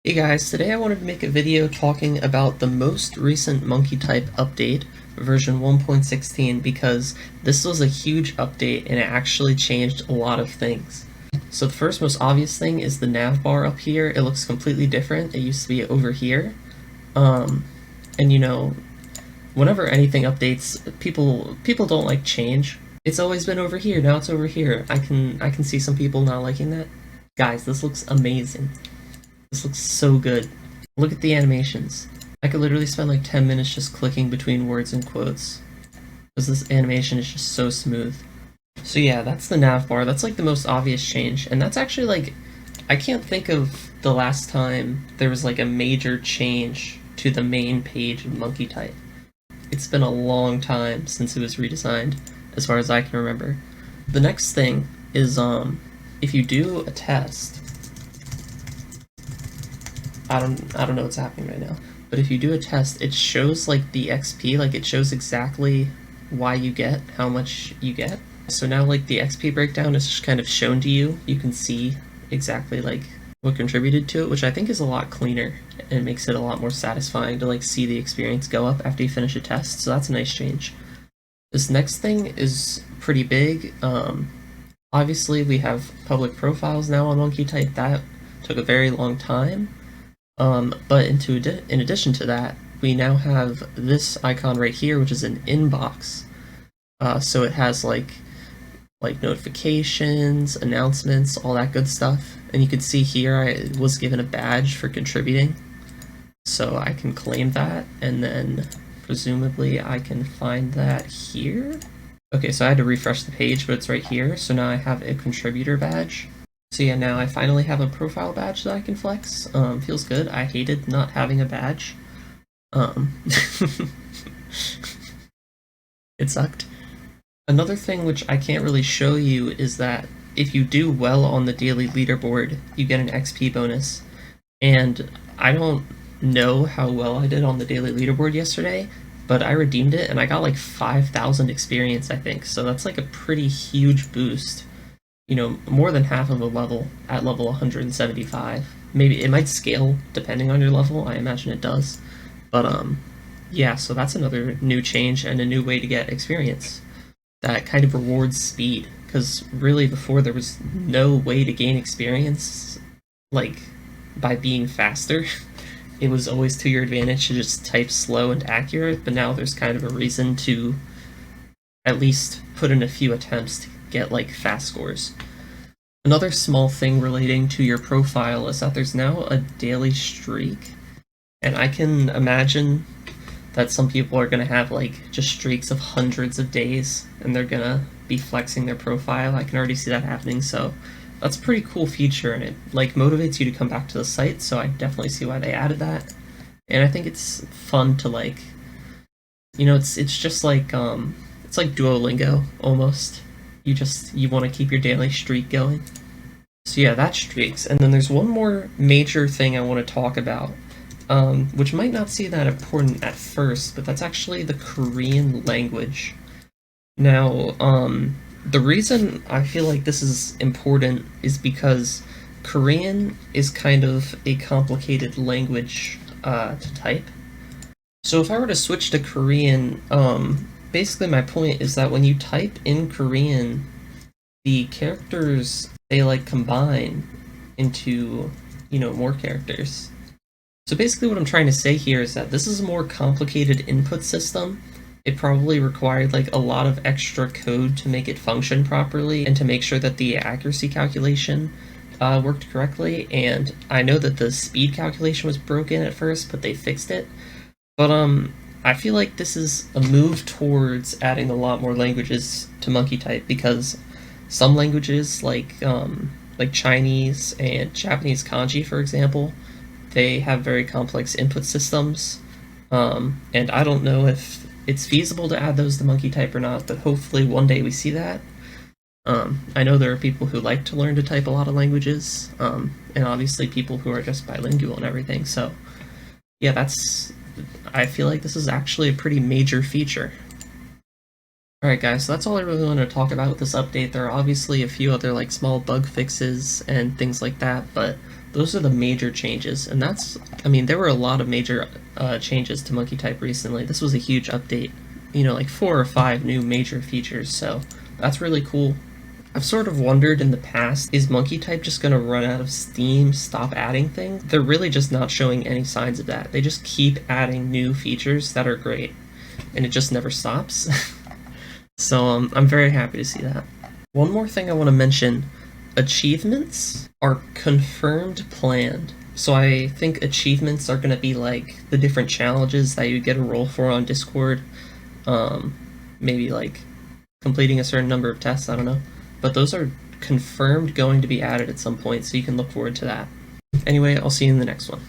Hey guys, today I wanted to make a video talking about the most recent Monkeytype update, version 1.16, because this was a huge update and it actually changed a lot of things. So the first most obvious thing is the nav bar up here. It looks completely different. It used to be over here. And you know, whenever anything updates, people don't like change. It's always been over here, now it's over here. I can see some people not liking that. Guys, this looks amazing. This looks so good. Look at the animations. I could literally spend like 10 minutes just clicking between words and quotes, because this animation is just so smooth. So yeah, that's the nav bar. That's like the most obvious change, and that's actually like, I can't think of the last time there was like a major change to the main page of Monkeytype. It's been a long time since it was redesigned, as far as I can remember. The next thing is if you do a test, I don't know what's happening right now, but if you do a test, it shows like the XP, like it shows exactly why you get, how much you get. So now like the XP breakdown is just kind of shown to you. You can see exactly like what contributed to it, which I think is a lot cleaner and makes it a lot more satisfying to like see the experience go up after you finish a test. So that's a nice change. This next thing is pretty big. Obviously we have public profiles now on Monkeytype. That took a very long time. But in addition to that, we now have this icon right here, which is an inbox. So it has like notifications, announcements, all that good stuff. And you can see here I was given a badge for contributing. So I can claim that, and then presumably I can find that here. Okay, so I had to refresh the page, but it's right here. So now I have a contributor badge. So yeah, now I finally have a profile badge that I can flex. Feels good. I hated not having a badge. It sucked. Another thing which I can't really show you is that if you do well on the daily leaderboard, you get an XP bonus. And I don't know how well I did on the daily leaderboard yesterday, but I redeemed it and I got like 5,000 experience, I think. So that's like a pretty huge boost. You know, more than half of a level at level 175. Maybe it might scale depending on your level, I imagine it does. But yeah, so that's another new change and a new way to get experience that kind of rewards speed, because really before there was no way to gain experience like by being faster. It was always to your advantage to just type slow and accurate, but now there's kind of a reason to at least put in a few attempts to get like fast scores. Another small thing relating to your profile is that there's now a daily streak, and I can imagine that some people are gonna have like just streaks of hundreds of days and they're gonna be flexing their profile. I can already see that happening, so that's a pretty cool feature, and it like motivates you to come back to the site, so I definitely see why they added that. And I think it's fun to like, you know, it's just like it's like Duolingo almost. You want to keep your daily streak going. So yeah, that's streaks. And then there's one more major thing I want to talk about, which might not seem that important at first, but that's actually the Korean language. Now, the reason I feel like this is important is because Korean is kind of a complicated language to type. So if I were to switch to Korean, basically my point is that when you type in Korean, the characters, they like combine into, you know, more characters. So basically what I'm trying to say here is that this is a more complicated input system. It probably required like a lot of extra code to make it function properly and to make sure that the accuracy calculation worked correctly. And I know that the speed calculation was broken at first, but they fixed it. But I feel like this is a move towards adding a lot more languages to Monkeytype, because some languages like Chinese and Japanese kanji, for example, they have very complex input systems, and I don't know if it's feasible to add those to Monkeytype or not, but hopefully one day we see that. I know there are people who like to learn to type a lot of languages, and obviously people who are just bilingual and everything, so yeah, I feel like this is actually a pretty major feature. Alright guys, so that's all I really wanted to talk about with this update. There are obviously a few other like small bug fixes and things like that, but those are the major changes, and that's, I mean, there were a lot of major changes to Monkeytype recently. This was a huge update, you know, like 4 or 5 new major features, so that's really cool. I've sort of wondered in the past, is Monkeytype just going to run out of steam, stop adding things? They're really just not showing any signs of that. They just keep adding new features that are great, and it just never stops. So I'm very happy to see that. One more thing I want to mention, achievements are confirmed planned. So I think achievements are going to be like the different challenges that you get a roll for on Discord. Maybe like completing a certain number of tests, I don't know. But those are confirmed going to be added at some point, so you can look forward to that. Anyway, I'll see you in the next one.